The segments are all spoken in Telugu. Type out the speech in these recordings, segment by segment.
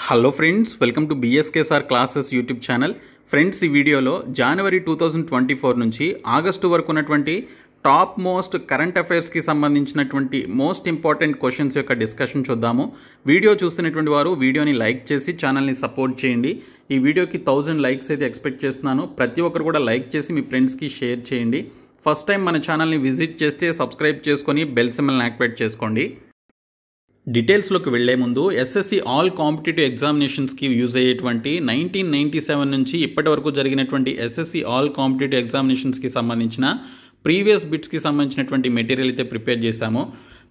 Hello friends, welcome to BSK sir classes YouTube channel. Friends, ఈ వీడియోలో జనవరి 2024 నుంచి ఆగస్టు వరకు ఉన్నటువంటి టాప్ మోస్ట్ కరెంట్ అఫైర్స్కి సంబంధించినటువంటి మోస్ట్ ఇంపార్టెంట్ క్వశ్చన్స్ యొక్క డిస్కషన్ చూద్దాము. వీడియో చూస్తున్నటువంటి వారు వీడియోని లైక్ చేసి ఛానల్ని సపోర్ట్ చేయండి. ఈ వీడియోకి 1000 లైక్స్ అయితే ఎక్స్పెక్ట్ చేస్తున్నాను. ప్రతి ఒక్కరు కూడా లైక్ చేసి మీ ఫ్రెండ్స్కి షేర్ చేయండి. ఫస్ట్ టైం మన ఛానల్ని విజిట్ చేస్తే సబ్స్క్రైబ్ చేసుకొని బెల్ సింబల్ని యాక్టివేట్ చేసుకోండి. డీటెయిల్స్లోకి వెళ్లే ముందు ఎస్ఎస్సి ఆల్ కాంపిటేటివ్ ఎగ్జామినేషన్స్కి యూజ్ అయ్యేటువంటి 1997 నుంచి ఇప్పటి వరకు జరిగినటువంటి ఎస్ఎస్సి ఆల్ కాంపిటేటివ్ ఎగ్జామినేషన్స్కి సంబంధించిన ప్రీవియస్ బిట్స్కి సంబంధించినటువంటి మెటీరియల్ అయితే ప్రిపేర్ చేశాము.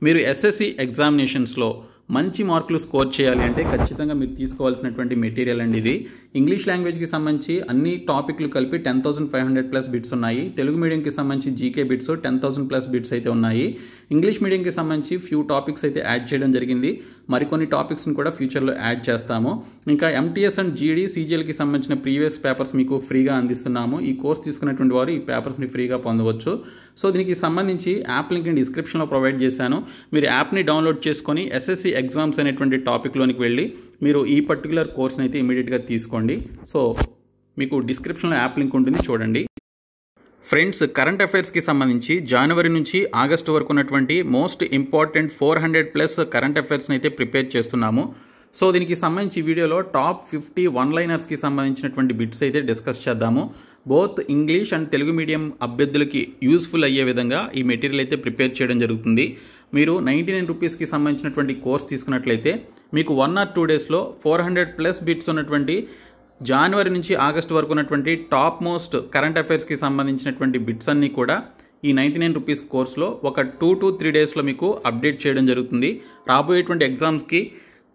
మీరు ఎస్ఎస్సి ఎగ్జామినేషన్స్లో మంచి మార్కులు స్కోర్ చేయాలి అంటే ఖచ్చితంగా మీరు తీసుకోవాల్సినటువంటి మెటీరియల్ అండి ఇది. ఇంగ్లీష్ లాంగ్వేజ్కి సంబంధించి అన్ని టాపిక్లు కలిపి 10,500+ బిట్స్ ఉన్నాయి. తెలుగు మీడియంకి సంబంధించి జీకే బిట్స్ 10,000+ బిట్స్ అయితే ఉన్నాయి. ఇంగ్లీష్ మీడియంకి సంబంధించి ఫ్యూ టాపిక్స్ అయితే యాడ్ చేయడం జరిగింది. మరికొన్ని టాపిక్స్ని కూడా ఫ్యూచర్లో యాడ్ చేస్తాము. ఇంకా ఎంటీఎస్ అండ్ జీడీ సీజీఎల్కి సంబంధించిన ప్రీవియస్ పేపర్స్ మీకు ఫ్రీగా అందిస్తున్నాము. ఈ కోర్స్ తీసుకున్నటువంటి వారు ఈ పేపర్స్ని ఫ్రీగా పొందవచ్చు. సో దీనికి సంబంధించి యాప్ లింక్ డిస్క్రిప్షన్లో ప్రొవైడ్ చేశాను. మీరు యాప్ని డౌన్లోడ్ చేసుకొని ఎస్ఎస్సి ఎగ్జామ్స్ అనేటువంటి టాపిక్లోనికి వెళ్ళి మీరు ఈ పర్టికులర్ కోర్స్ని అయితే ఇమీడియట్గా తీసుకోండి. సో మీకు డిస్క్రిప్షన్లో యాప్ లింక్ ఉంటుంది, చూడండి. ఫ్రెండ్స్, కరెంట్ అఫైర్స్కి సంబంధించి జనవరి నుంచి ఆగస్టు వరకు ఉన్నటువంటి మోస్ట్ ఇంపార్టెంట్ 400+ కరెంట్ అఫైర్స్ని అయితే ప్రిపేర్ చేస్తున్నాము. సో దీనికి సంబంధించి వీడియోలో టాప్ 50 వన్-లైనర్స్కి సంబంధించినటువంటి బిట్స్ అయితే డిస్కస్ చేద్దాము. Both English and Telugu medium అభ్యర్థులకి యూస్ఫుల్ అయ్యే విధంగా ఈ మెటీరియల్ అయితే ప్రిపేర్ చేయడం జరుగుతుంది. మీరు 99 రూపీస్కి సంబంధించినటువంటి కోర్స్ తీసుకున్నట్లయితే మీకు 1 or 2 డేస్లో 400+ బిట్స్ ఉన్నటువంటి జనవరి నుంచి ఆగస్టు వరకు ఉన్నటువంటి టాప్ మోస్ట్ కరెంట్ అఫైర్స్కి సంబంధించినటువంటి బిట్స్ అన్నీ కూడా ఈ 99 రూపీస్ కోర్స్లో ఒక 2 to 3 డేస్లో మీకు అప్డేట్ చేయడం జరుగుతుంది. రాబోయేటువంటి ఎగ్జామ్స్కి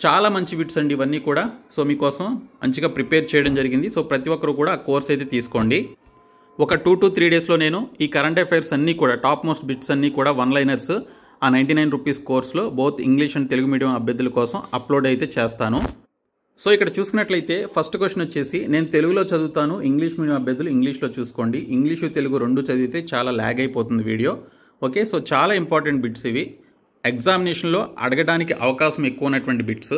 చాలా మంచి బిట్స్ అండి ఇవన్నీ కూడా. సో మీకోసం మంచిగా ప్రిపేర్ చేయడం జరిగింది. సో ప్రతి ఒక్కరు కూడా ఆ కోర్స్ అయితే తీసుకోండి. ఒక 2 to 3 డేస్లో నేను ఈ కరెంట్ అఫైర్స్ అన్నీ కూడా టాప్ మోస్ట్ బిట్స్ అన్నీ కూడా వన్-లైనర్స్ ఆ 99 రూపీస్ కోర్స్లో both English and Telugu medium అభ్యర్థుల కోసం అప్లోడ్ అయితే చేస్తాను. సో ఇక్కడ చూసుకున్నట్లయితే ఫస్ట్ క్వశ్చన్ వచ్చేసి, నేను తెలుగులో చదువుతాను, ఇంగ్లీష్ మీడియం అభ్యర్థులు ఇంగ్లీష్లో చూసుకోండి. ఇంగ్లీషు తెలుగు రెండు చదివితే చాలా ల్యాగ్ అయిపోతుంది వీడియో. ఓకే, సో చాలా ఇంపార్టెంట్ బిట్స్ ఇవి. ఎగ్జామినేషన్లో అడగడానికి అవకాశం ఎక్కువ ఉన్నటువంటి బిట్స్.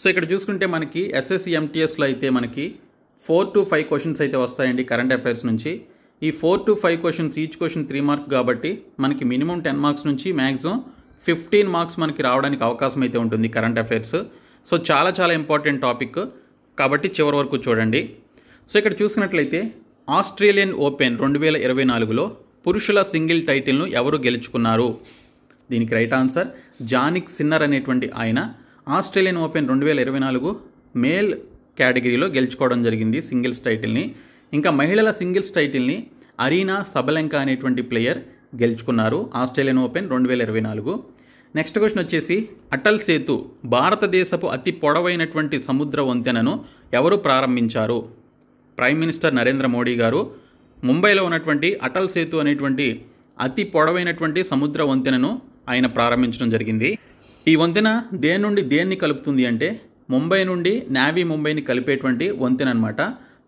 సో ఇక్కడ చూసుకుంటే మనకి ఎస్ఎస్సి ఎంటీఎస్లో అయితే మనకి 4 to 5 క్వశ్చన్స్ అయితే వస్తాయండి కరెంట్ అఫైర్స్ నుంచి. ఈ 4 to 5 questions, each question 3 mark కాబట్టి మనకి మినిమం 10 మార్క్స్ నుంచి మ్యాక్సిమం 15 మార్క్స్ మనకి రావడానికి అవకాశం అయితే ఉంటుంది కరెంట్ అఫైర్స్. సో చాలా చాలా ఇంపార్టెంట్ టాపిక్ కాబట్టి చివరి వరకు చూడండి. సో ఇక్కడ చూసుకున్నట్లయితే ఆస్ట్రేలియన్ ఓపెన్ 2024లో పురుషుల సింగిల్ టైటిల్ను ఎవరు గెలుచుకున్నారు? దీనికి రైట్ ఆన్సర్ జానిక్ సిన్నర్ అనేటువంటి ఆయన ఆస్ట్రేలియన్ ఓపెన్ 2024 మేల్ కేటగిరీలో గెలుచుకోవడం జరిగింది సింగిల్స్ టైటిల్ని. ఇంకా మహిళల సింగిల్స్ టైటిల్ని అరీనా సబలెంకా అనేటువంటి ప్లేయర్ గెలుచుకున్నారు ఆస్ట్రేలియన్ ఓపెన్ 2024. నెక్స్ట్ క్వశ్చన్ వచ్చేసి, అటల్ సేతు భారతదేశపు అతి పొడవైనటువంటి సముద్ర వంతెనను ఎవరు ప్రారంభించారు? ప్రైమ్ మినిస్టర్ నరేంద్ర మోడీ గారు ముంబైలో ఉన్నటువంటి అటల్ సేతు అనేటువంటి అతి పొడవైనటువంటి సముద్ర వంతెనను ఆయన ప్రారంభించడం జరిగింది. ఈ వంతెన దేని నుండి దేన్ని కలుపుతుంది అంటే ముంబై నుండి నావీ ముంబైని కలిపేటువంటి వంతెన అనమాట.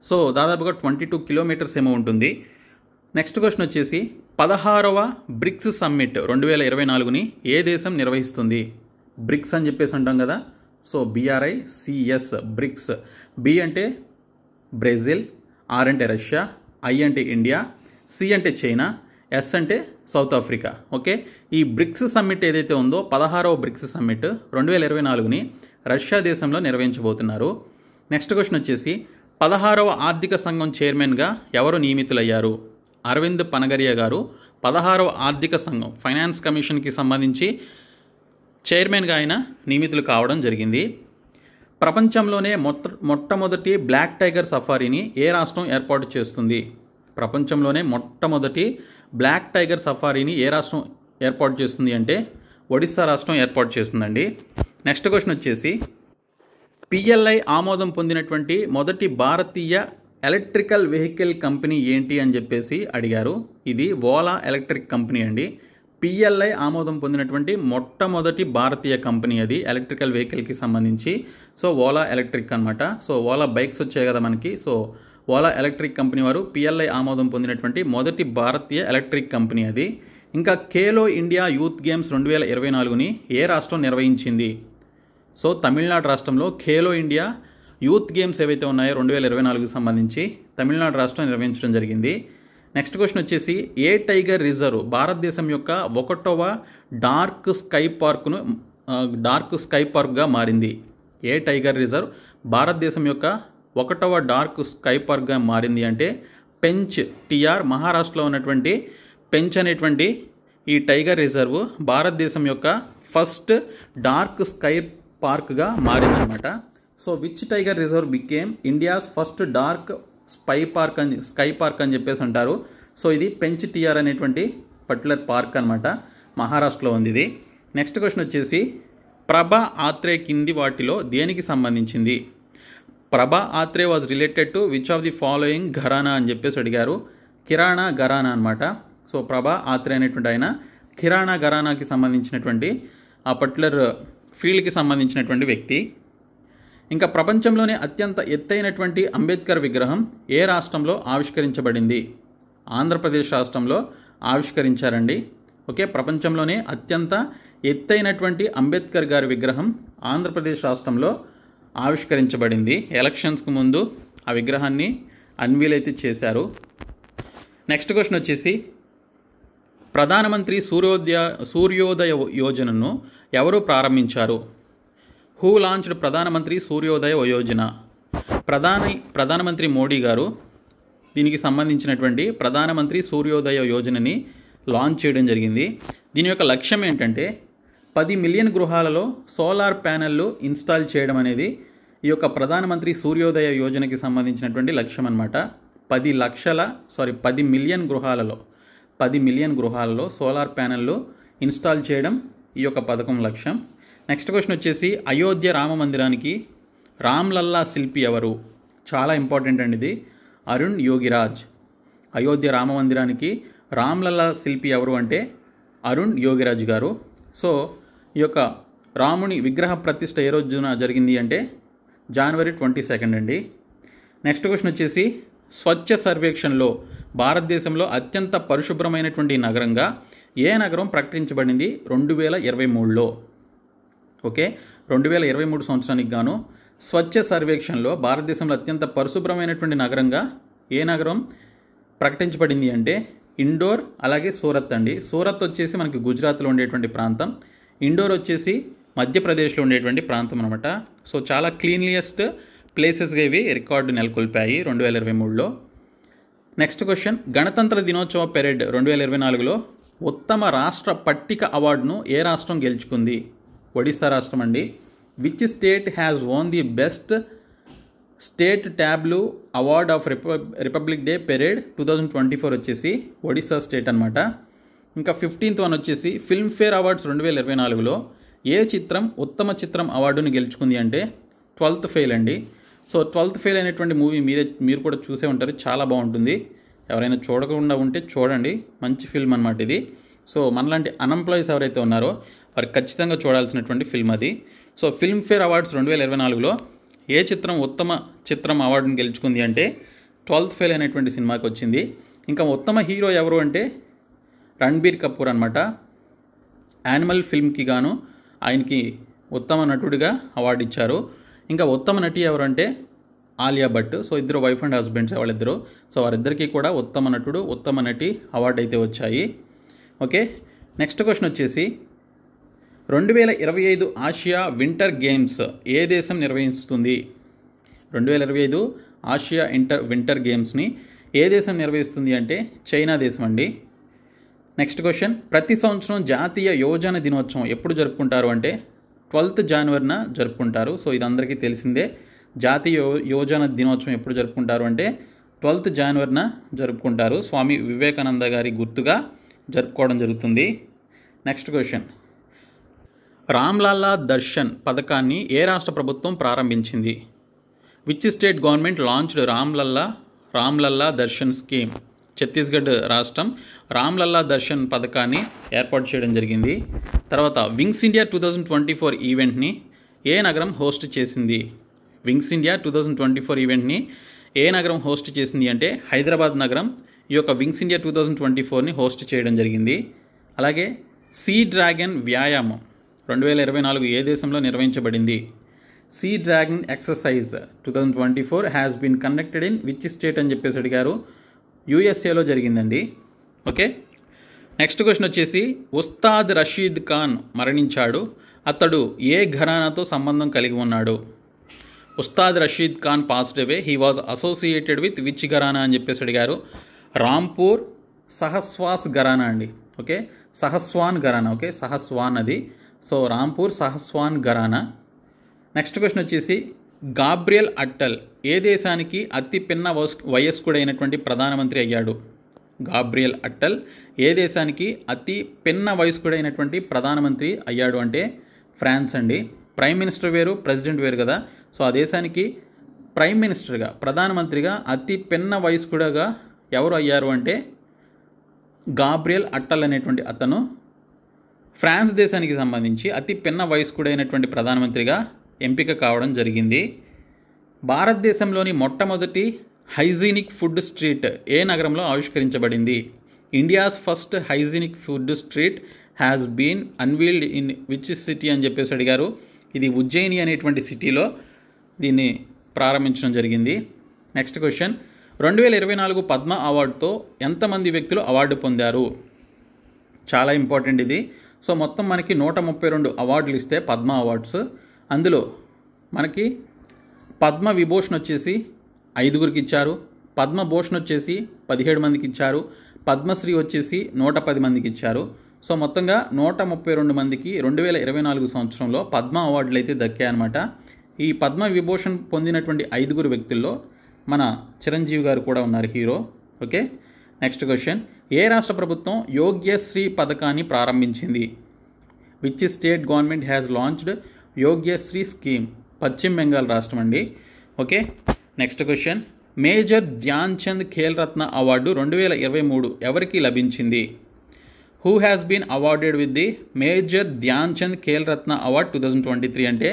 సో దాదాపుగా 22 కిలోమీటర్స్ ఏమో ఉంటుంది. నెక్స్ట్ క్వశ్చన్ వచ్చేసి, 16వ బ్రిక్స్ సమ్మిట్ 2024ని ఏ దేశం నిర్వహిస్తుంది? బ్రిక్స్ అని చెప్పేసి అంటాం కదా. So BRICS BRICS. బి అంటే బ్రెజిల్, ఆర్ అంటే రష్యా, ఐ అంటే ఇండియా, సి అంటే చైనా, ఎస్ అంటే సౌత్ ఆఫ్రికా. ఓకే, ఈ బ్రిక్స్ సమ్మిట్ ఏదైతే ఉందో 16వ బ్రిక్స్ సమ్మిట్ 2024ని రష్యా దేశంలో నిర్వహించబోతున్నారు. నెక్స్ట్ క్వశ్చన్ వచ్చేసి, 16వ ఆర్థిక సంఘం చైర్మన్గా ఎవరు నియమితులయ్యారు? అరవింద్ పనగరియా గారు 16వ ఆర్థిక సంఘం ఫైనాన్స్ కమిషన్కి సంబంధించి చైర్మన్గా ఆయన నియమితులు కావడం జరిగింది. ప్రపంచంలోనే మొట్టమొదటి బ్లాక్ టైగర్ సఫారీని ఏ రాష్ట్రం ఏర్పాటు చేస్తుంది? ప్రపంచంలోనే మొట్టమొదటి బ్లాక్ టైగర్ సఫారీని ఏ రాష్ట్రం ఏర్పాటు చేస్తుంది అంటే ఒడిస్సా రాష్ట్రం ఏర్పాటు చేస్తుందండి. నెక్స్ట్ క్వశ్చన్ వచ్చేసి, PLI ఆమోదం పొందినటువంటి మొదటి భారతీయ ఎలక్ట్రికల్ వెహికల్ కంపెనీ ఏంటి అని చెప్పేసి అడిగారు. ఇది ఓలా ఎలక్ట్రిక్ కంపెనీ అండి. PLI ఆమోదం పొందినటువంటి మొట్టమొదటి భారతీయ కంపెనీ అది ఎలక్ట్రికల్ వెహికల్కి సంబంధించి. సో ఓలా ఎలక్ట్రిక్ అనమాట. సో ఓలా బైక్స్ వచ్చాయి కదా మనకి. సో ఓలా ఎలక్ట్రిక్ కంపెనీ వారు PLI ఆమోదం పొందినటువంటి మొదటి భారతీయ ఎలక్ట్రిక్ కంపెనీ అది. ఇంకా ఖేలో ఇండియా యూత్ గేమ్స్ 2024ని ఏ రాష్ట్రం నిర్వహించింది? సో తమిళనాడు రాష్ట్రంలో ఖేలో ఇండియా యూత్ గేమ్స్ ఏవైతే ఉన్నాయో 2024కి సంబంధించి తమిళనాడు రాష్ట్రం నిర్వహించడం జరిగింది. నెక్స్ట్ క్వశ్చన్ వచ్చేసి ఏ టైగర్ రిజర్వ్ భారతదేశం యొక్క 1వ డార్క్ స్కై పార్క్గా మారింది? ఏ టైగర్ రిజర్వ్ భారతదేశం యొక్క 1వ డార్క్ స్కై పార్క్గా మారింది అంటే పెంచ్ టిఆర్. మహారాష్ట్రలో ఉన్నటువంటి పెంచ్ అనేటువంటి ఈ టైగర్ రిజర్వ్ భారతదేశం యొక్క ఫస్ట్ డార్క్ స్కై పార్క్గా మారిందనమాట. So which tiger reserve became India's first dark sky park అని చెప్పేసి అంటారు. సో ఇది పెంచ్ టిఆర్ అనేటువంటి పర్టికులర్ పార్క్ అనమాట, మహారాష్ట్రలో ఉంది ఇది. నెక్స్ట్ క్వశ్చన్ వచ్చేసి ప్రభా ఆత్రే కింది వాటిలో దేనికి సంబంధించింది? Prabha Atre was related to which of the following gharana అని చెప్పేసి అడిగారు. కిరాణా ఘరానా అనమాట. సో ప్రభా ఆత్రే అనేటువంటి ఆయన కిరాణా ఘరానాకి సంబంధించినటువంటి ఆ పర్టికులర్ ఫీల్డ్కి సంబంధించినటువంటి వ్యక్తి. ఇంకా ప్రపంచంలోనే అత్యంత ఎత్తైనటువంటి అంబేద్కర్ విగ్రహం ఏ రాష్ట్రంలో ఆవిష్కరించబడింది? ఆంధ్రప్రదేశ్ రాష్ట్రంలో ఆవిష్కరించారండి. ఓకే, ప్రపంచంలోనే అత్యంత ఎత్తైనటువంటి అంబేద్కర్ గారి విగ్రహం ఆంధ్రప్రదేశ్ రాష్ట్రంలో ఆవిష్కరించబడింది. ఎలక్షన్స్కు ముందు ఆ విగ్రహాన్ని అన్వీల్ అయితే చేశారు. నెక్స్ట్ క్వశ్చన్ వచ్చేసి ప్రధానమంత్రి సూర్యోదయ యోజనను ఎవరు ప్రారంభించారు? హూ లాంచ్డ్ ప్రధానమంత్రి సూర్యోదయ యోజన? ప్రధానమంత్రి మోడీ గారు దీనికి సంబంధించినటువంటి ప్రధానమంత్రి సూర్యోదయ యోజనని లాంచ్ చేయడం జరిగింది. దీని యొక్క లక్ష్యం ఏంటంటే 10 మిలియన్ గృహాలలో సోలార్ ప్యానెళ్ళు ఇన్స్టాల్ చేయడం అనేది ఈ యొక్క ప్రధానమంత్రి సూర్యోదయ యోజనకి సంబంధించినటువంటి లక్ష్యం అనమాట. 10 మిలియన్ గృహాలలో సోలార్ ప్యానెళ్ళు ఇన్స్టాల్ చేయడం ఈ యొక్క పథకం లక్ష్యం. నెక్స్ట్ క్వశ్చన్ వచ్చేసి అయోధ్య రామ మందిరానికి రామ్లల్లా శిల్పి ఎవరు? చాలా ఇంపార్టెంట్ అండి ఇది. అరుణ్ యోగిరాజ్. అయోధ్య రామ మందిరానికి రామ్లల్లా శిల్పి ఎవరు అంటే అరుణ్ యోగిరాజ్ గారు. సో ఈ యొక్క రాముని విగ్రహ ప్రతిష్ఠ ఏ రోజున జరిగింది అంటే జనవరి 22 అండి. నెక్స్ట్ క్వశ్చన్ వచ్చేసి స్వచ్ఛ సర్వేక్షణలో భారతదేశంలో అత్యంత పరిశుభ్రమైనటువంటి నగరంగా ఏ నగరం ప్రకటించబడింది 2023లో? ఓకే, 2023 సంవత్సరానికి గాను స్వచ్ఛ సర్వేక్షణలో భారతదేశంలో అత్యంత పరిశుభ్రమైనటువంటి నగరంగా ఏ నగరం ప్రకటించబడింది అంటే ఇండోర్, అలాగే సూరత్ అండి. సూరత్ వచ్చేసి మనకి గుజరాత్లో ఉండేటువంటి ప్రాంతం, ఇండోర్ వచ్చేసి మధ్యప్రదేశ్లో ఉండేటువంటి ప్రాంతం అనమాట. సో చాలా క్లీన్లియెస్ట్ ప్లేసెస్గా ఇవి రికార్డు నెలకొల్పాయి 2023లో. నెక్స్ట్ క్వశ్చన్ గణతంత్ర దినోత్సవ పెరేడ్ 2024లో ఉత్తమ రాష్ట్ర పట్టిక అవార్డును ఏ రాష్ట్రం గెలుచుకుంది? ఒడిశా రాష్ట్రం అండి. Which state has వోన్ the best state Tableau award of republic day parade 2024 వచ్చేసి ఒడిశా స్టేట్ అనమాట. ఇంకా 15th వన్ వచ్చేసి ఫిల్మ్ఫేర్ అవార్డ్స్ 2024లో ఏ చిత్రం ఉత్తమ చిత్రం అవార్డును గెలుచుకుంది అంటే 12th ఫెయిల్ అండి. సో 12th ఫెయిల్ అనేటువంటి మూవీ మీరు కూడా చూసే ఉంటారు, చాలా బాగుంటుంది. ఎవరైనా చూడకుండా ఉంటే చూడండి, మంచి ఫిల్మ్ అనమాట ఇది. సో మనలాంటి అన్ఎంప్లాయీస్ ఎవరైతే ఉన్నారో వారు ఖచ్చితంగా చూడాల్సినటువంటి ఫిల్మ్ అది. సో ఫిల్మ్ఫేర్ అవార్డ్స్ 2024లో ఏ చిత్రం ఉత్తమ చిత్రం అవార్డుని గెలుచుకుంది అంటే 12th ఫెయిల్ అనేటువంటి సినిమాకి వచ్చింది. ఇంకా ఉత్తమ హీరో ఎవరు అంటే రణబీర్ కపూర్ అనమాట. యానిమల్ ఫిల్మ్కి గాను ఆయనకి ఉత్తమ నటుడిగా అవార్డు ఇచ్చారు. ఇంకా ఉత్తమ నటి ఎవరు అంటే ఆలియా భట్. సో ఇద్దరు వైఫ్ అండ్ హస్బెండ్స్ వాళ్ళిద్దరు. సో వారిద్దరికీ కూడా ఉత్తమ నటుడు, ఉత్తమ నటి అవార్డు అయితే వచ్చాయి. ఓకే, నెక్స్ట్ క్వశ్చన్ వచ్చేసి 2025 ఆసియా వింటర్ గేమ్స్ ఏ దేశం నిర్వహిస్తుంది? 2025 ఆసియా వింటర్ గేమ్స్ని ఏ దేశం నిర్వహిస్తుంది అంటే చైనా దేశం అండి. నెక్స్ట్ క్వశ్చన్ ప్రతి సంవత్సరం జాతీయ యోజన దినోత్సవం ఎప్పుడు జరుపుకుంటారు అంటే 12th జనవరిన జరుపుకుంటారు. సో ఇది అందరికీ తెలిసిందే. జాతీయ యోజన దినోత్సవం ఎప్పుడు జరుపుకుంటారు అంటే 12th జనవరిన జరుపుకుంటారు. స్వామి వివేకానంద గారి గుర్తుగా జరుపుకోవడం జరుగుతుంది. నెక్స్ట్ క్వశ్చన్ రామ్లల్లా దర్శన్ పథకాన్ని ఏ రాష్ట్ర ప్రభుత్వం ప్రారంభించింది? Which state government launched Ram Lalla Darshan scheme? Chhattisgarh రాష్ట్రం రామ్లల్లా దర్శన్ పథకాన్ని ఏర్పాటు చేయడం జరిగింది. తర్వాత వింగ్స్ ఇండియా 2024 ఈవెంట్ని ఏ నగరం హోస్ట్ చేసింది? వింగ్స్ ఇండియా 2024 ఈవెంట్ని ఏ నగరం హోస్ట్ చేసింది అంటే హైదరాబాద్ నగరం ఈ యొక్క వింగ్స్ ఇండియా 2024ని హోస్ట్ చేయడం జరిగింది. అలాగే సీ డ్రాగన్ వ్యాయామం 2024 ఏ దేశంలో నిర్వహించబడింది? Sea dragon exercise 2024 has been conducted in which state అని చెప్పేసి అడిగారు. యూఎస్ఏలో జరిగిందండి. ఓకే, నెక్స్ట్ క్వశ్చన్ వచ్చేసి ఉస్తాద్ రషీద్ ఖాన్ మరణించాడు. అతడు ఏ ఘరానాతో సంబంధం కలిగి ఉన్నాడు? Ustad Rashid Khan passed away. He was associated with which gharana అని చెప్పేసి అడిగారు. రాంపూర్ సహస్వాస్ ఘరానా అండి. ఓకే, సహస్వాన్ ఘరానా. ఓకే, సహస్వాన్ అది. సో రాంపూర్ సహస్వాన్ ఘరానా. నెక్స్ట్ క్వశ్చన్ వచ్చేసి గాబ్రియల్ అట్టల్ ఏ దేశానికి అతి పిన్న వయస్కుడైనటువంటి ప్రధానమంత్రి అయ్యాడు? గాబ్రియల్ అట్టల్ ఏ దేశానికి అతి పిన్న వయస్కుడైనటువంటి ప్రధానమంత్రి అయ్యాడు అంటే ఫ్రాన్స్ అండి. ప్రైమ్ మినిస్టర్ వేరు, ప్రెసిడెంట్ వేరు కదా. సో ఆ దేశానికి ప్రైమ్ మినిస్టర్గా, ప్రధానమంత్రిగా అతి పిన్న వయస్కుడుగా ఎవరు అయ్యారు అంటే గాబ్రియల్ అట్టల్ అనేటువంటి అతను ఫ్రాన్స్ దేశానికి సంబంధించి అతి పిన్న వయస్కుడైనటువంటి ప్రధానమంత్రిగా ఎంపిక కావడం జరిగింది. భారతదేశంలోని మొట్టమొదటి హైజీనిక్ ఫుడ్ స్ట్రీట్ ఏ నగరంలో ఆవిష్కరించబడింది? India's first hygienic food street has been unveiled in which city అని చెప్పేసి అడిగారు. ఇది ఉజ్జయిని అనేటువంటి సిటీలో దీన్ని ప్రారంభించడం జరిగింది. నెక్స్ట్ క్వశ్చన్ 2024 పద్మ అవార్డుతో ఎంతమంది వ్యక్తులు అవార్డు పొందారు? చాలా ఇంపార్టెంట్ ఇది. సో మొత్తం మనకి 132 అవార్డులు ఇస్తే పద్మ అవార్డ్స్, అందులో మనకి పద్మ విభూషణ్ వచ్చేసి 5గురికి ఇచ్చారు, పద్మభూషణ్ వచ్చేసి 17 మందికి ఇచ్చారు, పద్మశ్రీ వచ్చేసి 110 మందికి ఇచ్చారు. సో మొత్తంగా 132 మందికి 2024 సంవత్సరంలో పద్మ అవార్డులు అయితే దక్కాయన్నమాట. ఈ పద్మ విభూషణ్ పొందినటువంటి 5గురు వ్యక్తుల్లో మన చిరంజీవి గారు కూడా ఉన్నారు, హీరో. ఓకే, నెక్స్ట్ క్వశ్చన్ ఏ రాష్ట్ర ప్రభుత్వం యోగ్యశ్రీ పథకాన్ని ప్రారంభించింది? Which state government has launched Yogyashree scheme? Paschima Bengal రాష్ట్రం అండి. Okay, next question Major Dhyan Chand Khel Ratna award 2023 ఎవరికి లభించింది? Who has been awarded with the Major Dhyan Chand Khel Ratna award 2023 అంటే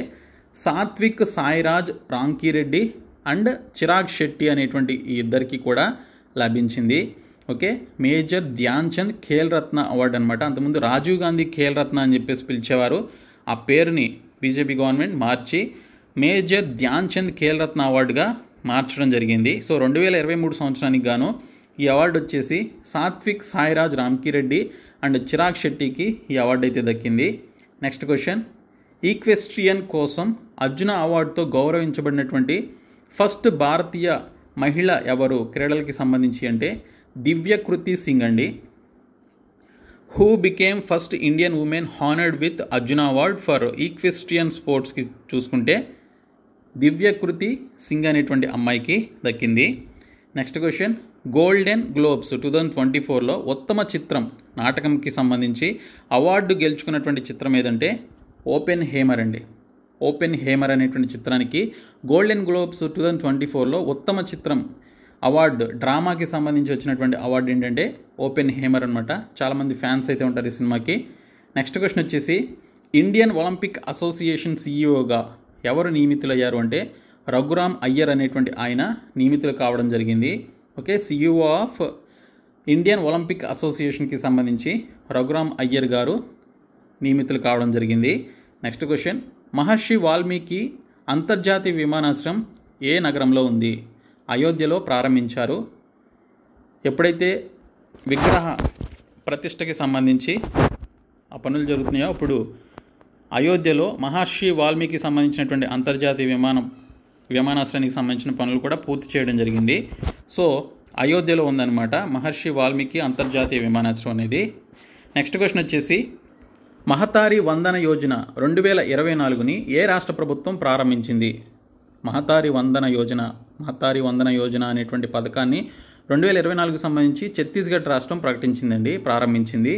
సాత్విక్ సాయిరాజ్ రాంకీరెడ్డి అండ్ చిరాగ్ శెట్టి అనేటువంటి ఈ ఇద్దరికి కూడా లభించింది. Okay, Major Dhyan Chand Khel Ratna award అనమాట. అంతకుముందు రాజీవ్ గాంధీ ఖేల్ రత్న అని చెప్పేసి పిలిచేవారు. ఆ పేరుని బీజేపీ గవర్నమెంట్ మార్చి మేజర్ ధ్యాన్ చంద్ ఖేల్ రత్న అవార్డుగా మార్చడం జరిగింది. సో 2023 సంవత్సరానికి గాను ఈ అవార్డు వచ్చేసి సాత్విక్ సాయిరాజ్ రాంకీరెడ్డి అండ్ చిరాగ్ శెట్టికి ఈ అవార్డు అయితే దక్కింది. నెక్స్ట్ క్వశ్చన్ ఈక్వెస్ట్రియన్ కోసం అర్జున అవార్డుతో గౌరవించబడినటువంటి ఫస్ట్ భారతీయ మహిళ ఎవరు క్రీడలకి సంబంధించి అంటే దివ్యకృతి సింగ్ అండి. Who became first Indian women honoured with Arjuna award for equestrian స్పోర్ట్స్కి చూసుకుంటే దివ్యకృతి సింగ్ అనేటువంటి అమ్మాయికి దక్కింది. నెక్స్ట్ క్వశ్చన్ గోల్డెన్ గ్లోబ్స్ 2024లో ఉత్తమ చిత్రం నాటకంకి సంబంధించి అవార్డు గెలుచుకున్నటువంటి చిత్రం ఏదంటే ఓపెన్ హేమర్ అండి. ఓపెన్ హేమర్ అనేటువంటి చిత్రానికి గోల్డెన్ గ్లోబ్స్ 2024లో ఉత్తమ చిత్రం అవార్డు డ్రామాకి సంబంధించి వచ్చినటువంటి అవార్డు ఏంటంటే ఓపెన్ హేమర్ అనమాట. చాలామంది ఫ్యాన్స్ అయితే ఉంటారు ఈ సినిమాకి. నెక్స్ట్ క్వశ్చన్ వచ్చేసి ఇండియన్ ఒలింపిక్ అసోసియేషన్ సిఇఓగా ఎవరు నియమితులయ్యారు అంటే రఘురామ్ అయ్యర్ అనేటువంటి ఆయన నియమితులు కావడం జరిగింది. Okay, CEO of Indian Olympic అసోసియేషన్కి సంబంధించి రఘురామ్ అయ్యర్ గారు నియమితులు కావడం జరిగింది. నెక్స్ట్ క్వశ్చన్ మహర్షి వాల్మీకి అంతర్జాతీయ విమానాశ్రయం ఏ నగరంలో ఉంది? అయోధ్యలో ప్రారంభించారు. ఎప్పుడైతే విగ్రహ ప్రతిష్టకి సంబంధించి ఆ పనులు జరుగుతున్నాయో అప్పుడు అయోధ్యలో మహర్షి వాల్మీకి సంబంధించినటువంటి అంతర్జాతీయ విమానాశ్రయానికి సంబంధించిన పనులు కూడా పూర్తి చేయడం జరిగింది. సో అయోధ్యలో ఉందన్నమాట మహర్షి వాల్మీకి అంతర్జాతీయ విమానాశ్రయం అనేది. నెక్స్ట్ క్వశ్చన్ వచ్చేసి మహతారి వందన యోజన 2024ని ఏ రాష్ట్ర ప్రభుత్వం ప్రారంభించింది? మహతారి వందన యోజన అనేటువంటి పథకాన్ని 2024కి సంబంధించి ఛత్తీస్గఢ్ రాష్ట్రం ప్రారంభించింది.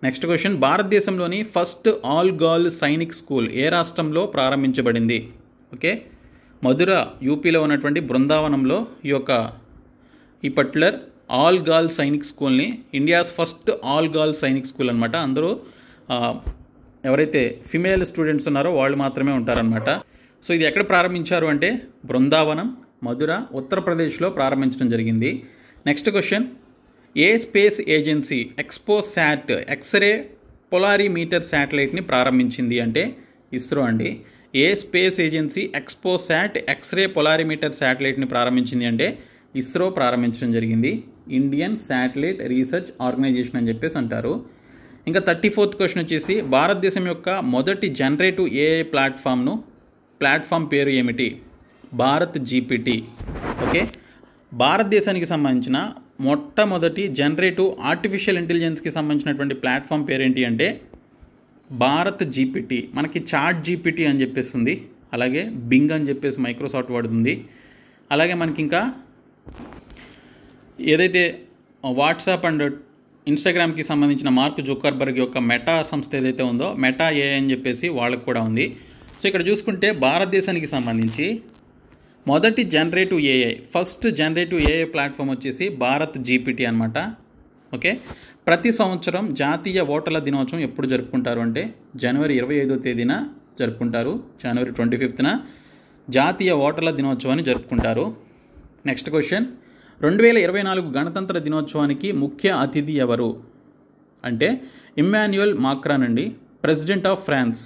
నెక్స్ట్ క్వశ్చన్ భారతదేశంలోని first all girl Sainik school ఏ రాష్ట్రంలో ప్రారంభించబడింది? ఓకే, మధుర యూపీలో ఉన్నటువంటి బృందావనంలో ఈ పర్టికులర్ ఆల్ గర్ల్ సైనిక్ స్కూల్ని India's first all girl Sainik school అనమాట. అందరూ ఎవరైతే ఫిమేల్ స్టూడెంట్స్ ఉన్నారో వాళ్ళు మాత్రమే ఉంటారనమాట. సో ఇది ఎక్కడ ప్రారంభించారు అంటే బృందావనం, మధుర, ఉత్తరప్రదేశ్లో ప్రారంభించడం జరిగింది. నెక్స్ట్ క్వశ్చన్ ఏ space agency XPoSat X-ray polarimeter శాటిలైట్ని ప్రారంభించింది అంటే ఇస్రో అండి. ఏ space agency XPoSat X-ray polarimeter శాటిలైట్ని ప్రారంభించింది అంటే ఇస్రో ప్రారంభించడం జరిగింది. ఇండియన్ శాటిలైట్ రీసెర్చ్ ఆర్గనైజేషన్ అని చెప్పేసి అంటారు. ఇంకా 34th క్వశ్చన్ వచ్చేసి భారతదేశం యొక్క మొదటి జనరేటివ్ ఏఐ ప్లాట్ఫామ్ పేరు ఏమిటి? భారత్ జీపీటీ. ఓకే, భారతదేశానికి సంబంధించిన మొట్టమొదటి జనరేటివ్ ఆర్టిఫిషియల్ ఇంటెలిజెన్స్కి సంబంధించినటువంటి ప్లాట్ఫామ్ పేరు ఏంటి అంటే భారత్ జీపీటీ. మనకి చాట్ జీపీటీ అని చెప్పేసి ఉంది, అలాగే బింగ్ అని చెప్పేసి మైక్రోసాఫ్ట్ వాడుతుంది. అలాగే మనకి ఇంకా ఏదైతే వాట్సాప్ అండ్ ఇన్స్టాగ్రామ్కి సంబంధించిన మార్క్ జుకర్బర్గ్ యొక్క మెటా సంస్థ ఏదైతే ఉందో మెటా ఏఐ అని చెప్పేసి వాళ్ళకు కూడా ఉంది. సో ఇక్కడ చూసుకుంటే భారతదేశానికి సంబంధించి మొదటి ఫస్ట్ జనరేటివ్ ఏఐ ప్లాట్ఫామ్ వచ్చేసి భారత్ జీపీటీ అనమాట. ఓకే, ప్రతి సంవత్సరం జాతీయ ఓటర్ల దినోత్సవం ఎప్పుడు జరుపుకుంటారు అంటే జనవరి 25వ తేదీన జరుపుకుంటారు. జనవరి 25న జాతీయ ఓటర్ల దినోత్సవాన్ని జరుపుకుంటారు. నెక్స్ట్ క్వశ్చన్, 2024 గణతంత్ర దినోత్సవానికి ముఖ్య అతిథి ఎవరు అంటే ఇమ్మాన్యుయల్ మాక్రాన్ అండి, president of France.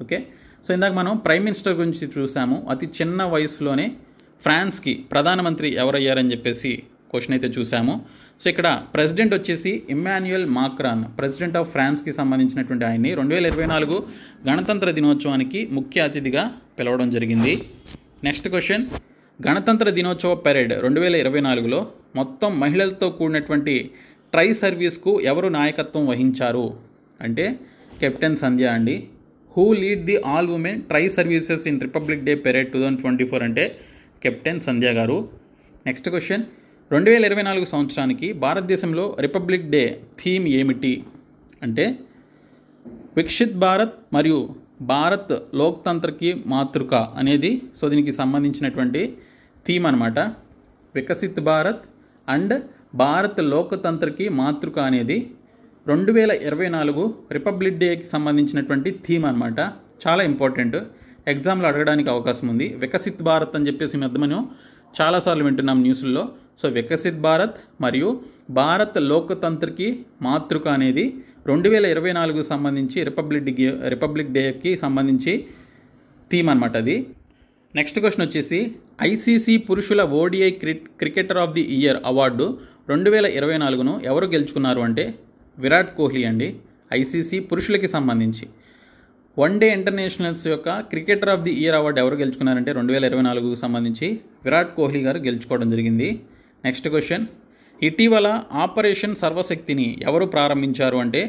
Okay, so ఇందాక మనం ప్రైమ్ మినిస్టర్ గురించి చూసాము. అతి చిన్న వయసులోనే ఫ్రాన్స్కి ప్రధానమంత్రి ఎవరయ్యారని చెప్పేసి క్వశ్చన్ అయితే చూసాము. సో ఇక్కడ ప్రెసిడెంట్ వచ్చేసి ఇమ్మాన్యుయల్ మాక్రాన్, ప్రెసిడెంట్ ఆఫ్ ఫ్రాన్స్కి సంబంధించినటువంటి ఆయన్ని 2024 గణతంత్ర దినోత్సవానికి ముఖ్య అతిథిగా పిలవడం జరిగింది. నెక్స్ట్ క్వశ్చన్, గణతంత్ర దినోత్సవ పెరేడ్ 2024లో మొత్తం మహిళలతో కూడినటువంటి ట్రై సర్వీస్కు ఎవరు నాయకత్వం వహించారు అంటే కెప్టెన్ సంధ్య అండి. Who lead the all women try services in republic day parade 2024 అంటే కెప్టెన్ సంధ్య గారు. నెక్స్ట్ క్వశ్చన్, 2024 సంవత్సరానికి భారతదేశంలో రిపబ్లిక్ డే థీమ్ ఏమిటి అంటే వికసిత్ భారత్ మరియు భారత్ లోక్తంత్రకి మాతృక అనేది. సో దీనికి సంబంధించినటువంటి థీమ్ అనమాట. వికసిత్ భారత్ అండ్ భారత్ లోకతంత్రకి మాతృక అనేది 2024 రిపబ్లిక్ డేకి సంబంధించినటువంటి థీమ్ అనమాట. చాలా ఇంపార్టెంట్, ఎగ్జామ్లో అడగడానికి అవకాశం ఉంది. వికసిత్ భారత్ అని చెప్పేసి మధ్య మనం చాలాసార్లు వింటున్నాం న్యూస్లో. సో వికసిత్ భారత్ మరియు భారత్ లోకతంత్రకి మాతృక అనేది 2024 సంబంధించి రిపబ్లిక్ డేకి సంబంధించి థీమ్ అనమాట అది. నెక్స్ట్ క్వశ్చన్ వచ్చేసి ఐసీసీ పురుషుల ODI cricketer of the year award 2024ను ఎవరు గెలుచుకున్నారు అంటే విరాట్ కోహ్లీ అండి. ఐసీసీ పురుషులకి సంబంధించి వన్డే ఇంటర్నేషనల్స్ యొక్క cricketer of the year award ఎవరు గెలుచుకున్నారంటే 2024కు సంబంధించి విరాట్ కోహ్లీ గారు గెలుచుకోవడం జరిగింది. నెక్స్ట్ క్వశ్చన్, ఇటీవల ఆపరేషన్ సర్వశక్తిని ఎవరు ప్రారంభించారు అంటే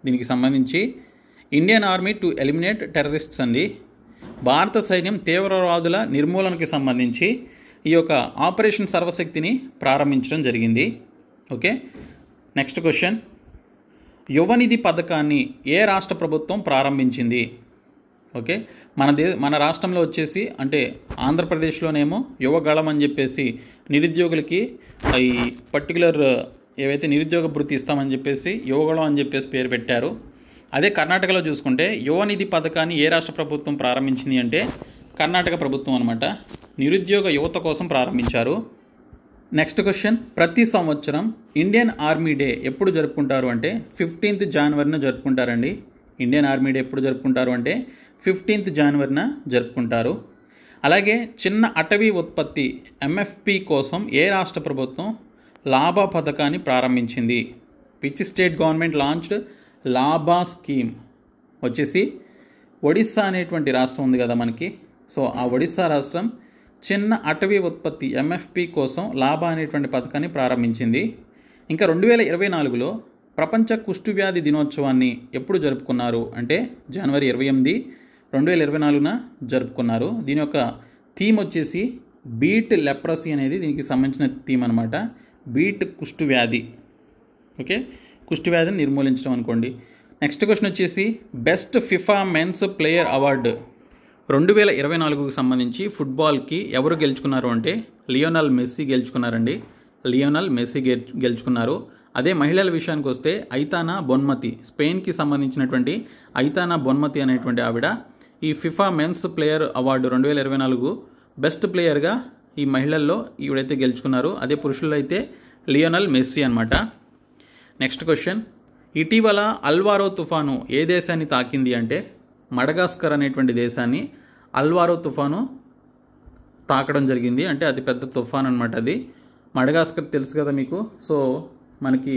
దీనికి సంబంధించి Indian army to eliminate terrorists అండి. భారత సైన్యం తీవ్రవాదుల నిర్మూలనకి సంబంధించి ఈ యొక్క ఆపరేషన్ సర్వశక్తిని ప్రారంభించడం జరిగింది. ఓకే, నెక్స్ట్ క్వశ్చన్, యువనిధి పథకాన్ని ఏ రాష్ట్ర ప్రభుత్వం ప్రారంభించింది? ఓకే, మన రాష్ట్రంలో వచ్చేసి అంటే ఆంధ్రప్రదేశ్లోనేమో యువగళం అని చెప్పేసి నిరుద్యోగులకి ఈ పర్టికులర్ ఏవైతే నిరుద్యోగ భృతి ఇస్తామని చెప్పేసి యువగళం అని చెప్పేసి పేరు పెట్టారు. అదే కర్ణాటకలో చూసుకుంటే యువనిధి పథకాన్ని ఏ రాష్ట్ర ప్రభుత్వం ప్రారంభించింది అంటే కర్ణాటక ప్రభుత్వం అనమాట. నిరుద్యోగ యువత కోసం ప్రారంభించారు. నెక్స్ట్ క్వశ్చన్, ప్రతి సంవత్సరం ఇండియన్ ఆర్మీ డే ఎప్పుడు జరుపుకుంటారు అంటే 15th జనవరిన జరుపుకుంటారండి. ఇండియన్ ఆర్మీ డే ఎప్పుడు జరుపుకుంటారు అంటే 15th జనవరిన జరుపుకుంటారు. అలాగే చిన్న అటవీ ఉత్పత్తి ఎంఎఫ్పి కోసం ఏ రాష్ట్ర ప్రభుత్వం లాభా పథకాన్ని ప్రారంభించింది? Which state government launched Labha scheme వచ్చేసి ఒడిస్సా అనేటువంటి రాష్ట్రం ఉంది కదా మనకి. సో ఆ ఒడిస్సా రాష్ట్రం చిన్న అటవీ ఉత్పత్తి ఎంఎఫ్పి కోసం లాభా అనేటువంటి పథకాన్ని ప్రారంభించింది. ఇంకా 2024లో ప్రపంచ కుష్ఠవ్యాధి దినోత్సవాన్ని ఎప్పుడు జరుపుకున్నారు అంటే జనవరి 28, 2024న జరుపుకున్నారు. దీని యొక్క థీమ్ వచ్చేసి బీట్ లెప్రసీ అనేది దీనికి సంబంధించిన థీమ్ అనమాట. బీట్ కుష్ఠవ్యాధి. ఓకే, కుష్ఠవ్యాధిని నిర్మూలించడం అనుకోండి. నెక్స్ట్ క్వశ్చన్ వచ్చేసి best FIFA men's player award 2024కు సంబంధించి ఫుట్బాల్కి ఎవరు గెలుచుకున్నారు అంటే లియోనల్ మెస్సీ గెలుచుకున్నారండి. లియోనల్ మెస్సీ గెలుచుకున్నారు. అదే మహిళల విషయానికి వస్తే ఐతానా బొన్మతి, స్పెయిన్కి సంబంధించినటువంటి ఐతానా బొన్మతి అనేటువంటి ఆవిడ ఈ FIFA men's player award 2024 best ప్లేయర్గా ఈ మహిళల్లో ఈవిడైతే గెలుచుకున్నారు. అదే పురుషుల్లో అయితే లియోనల్ మెస్సీ అనమాట. నెక్స్ట్ క్వశ్చన్, ఇటీవల అల్వారో తుఫాను ఏ దేశాన్ని తాకింది అంటే మడగాస్కర్ అనేటువంటి దేశాన్ని అల్వారో తుఫాను తాకడం జరిగింది. అంటే అది పెద్ద తుఫాన్ అనమాట. అది మడగాస్కర్ తెలుసు కదా మీకు. సో మనకి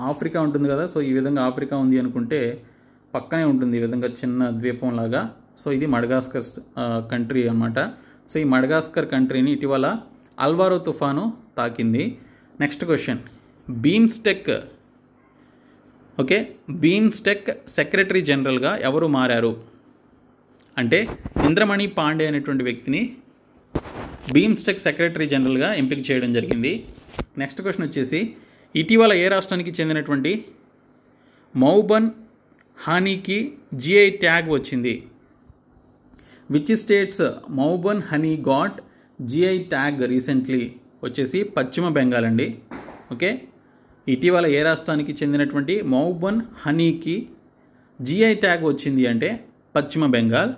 ఆఫ్రికా ఉంటుంది కదా. సో ఈ విధంగా ఆఫ్రికా ఉంది అనుకుంటే పక్కనే ఉంటుంది ఈ విధంగా చిన్న ద్వీపం లాగా. సో ఇది మడగాస్కర్ కంట్రీ అనమాట. సో ఈ మడగాస్కర్ కంట్రీని ఇటీవల అల్వారో తుఫాను తాకింది. Next question, BIMSTEC BIMSTEC secretary జనరల్గా ఎవరు మారారు అంటే ఇంద్రమణి పాండే అనేటువంటి వ్యక్తిని బీమ్స్టెక్ సెక్రటరీ జనరల్గా ఎంపిక చేయడం జరిగింది. నెక్స్ట్ క్వశ్చన్ వచ్చేసి, ఇటీవల ఏ రాష్ట్రానికి చెందినటువంటి మౌబన్ హనీకి జిఐ ట్యాగ్ వచ్చింది? Which states Mouban honey got GI tag recently? వచ్చేసి పశ్చిమ బెంగాల్ అండి. ఓకే, ఇటీవల ఏ రాష్ట్రానికి చెందినటువంటి మౌబన్ హనీకి జిఐ ట్యాగ్ వచ్చింది అంటే పశ్చిమ బెంగాల్.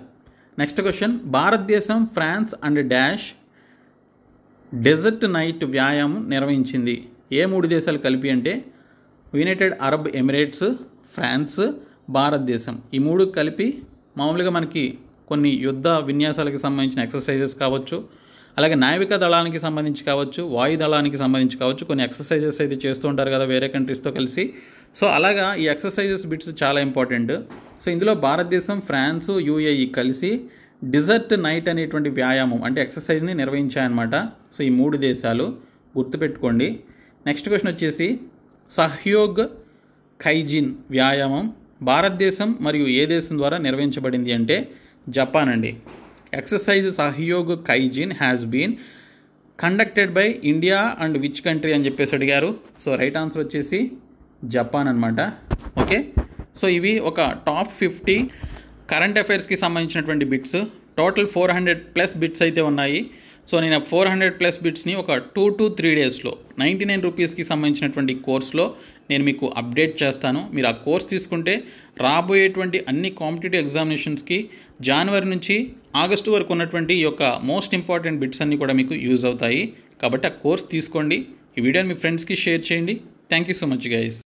నెక్స్ట్ క్వశ్చన్, భారతదేశం France and dash desert knight వ్యాయామం నిర్వహించింది. ఏ 3 దేశాలు కలిపి అంటే యునైటెడ్ అరబ్ ఎమిరేట్స్, ఫ్రాన్స్, భారతదేశం. ఈ 3 కలిపి మామూలుగా మనకి కొన్ని యుద్ధ విన్యాసాలకు సంబంధించిన ఎక్సర్సైజెస్ కావచ్చు, అలాగే నావికా దళానికి సంబంధించి కావచ్చు, వాయు దళానికి సంబంధించి కావచ్చు, కొన్ని ఎక్సర్సైజెస్ అయితే చేస్తూ ఉంటారు కదా వేరే కంట్రీస్తో కలిసి. సో అలాగా ఈ ఎక్సర్సైజెస్ బిట్స్ చాలా ఇంపార్టెంట్. సో ఇందులో భారతదేశం, ఫ్రాన్స్, యుఏఈ కలిసి డిజర్ట్ నైట్ అనేటువంటి వ్యాయామం అంటే ఎక్సర్సైజ్ని నిర్వహించాయన్నమాట. సో ఈ 3 దేశాలు గుర్తుపెట్టుకోండి. నెక్స్ట్ క్వశ్చన్ వచ్చేసి, సహయోగ్ కైజిన్ వ్యాయామం భారతదేశం మరియు ఏ దేశం ద్వారా నిర్వహించబడింది అంటే జపాన్ అండి. Exercise Sahayog Kaijin has been conducted by India and which country అని చెప్పేసి అడిగారు. సో రైట్ ఆన్సర్ వచ్చేసి జపాన్ అనమాట. ఓకే, సో ఇవి ఒక టాప్ 50 కరెంట్ అఫైర్స్కి సంబంధించినటువంటి బిట్స్. టోటల్ 400+ బిట్స్ అయితే ఉన్నాయి. సో నేను 400+ బిట్స్ని ఒక 2 to 3 డేస్లో 99 రూపీస్కి సంబంధించినటువంటి కోర్స్లో నేను మీకు అప్డేట్ చేస్తాను. మీరు ఆ కోర్స్ తీసుకుంటే రాబోయేటువంటి అన్ని కాంపిటేటివ్ ఎగ్జామినేషన్స్కి జనవరి నుంచి ఆగస్టు వరకు ఉన్నటువంటి ఈ యొక్క మోస్ట్ ఇంపార్టెంట్ బిట్స్ అన్నీ కూడా మీకు యూజ్ అవుతాయి. కాబట్టి ఆ కోర్స్ తీసుకోండి. ఈ వీడియోని మీ ఫ్రెండ్స్కి షేర్ చేయండి. Thank you so much guys.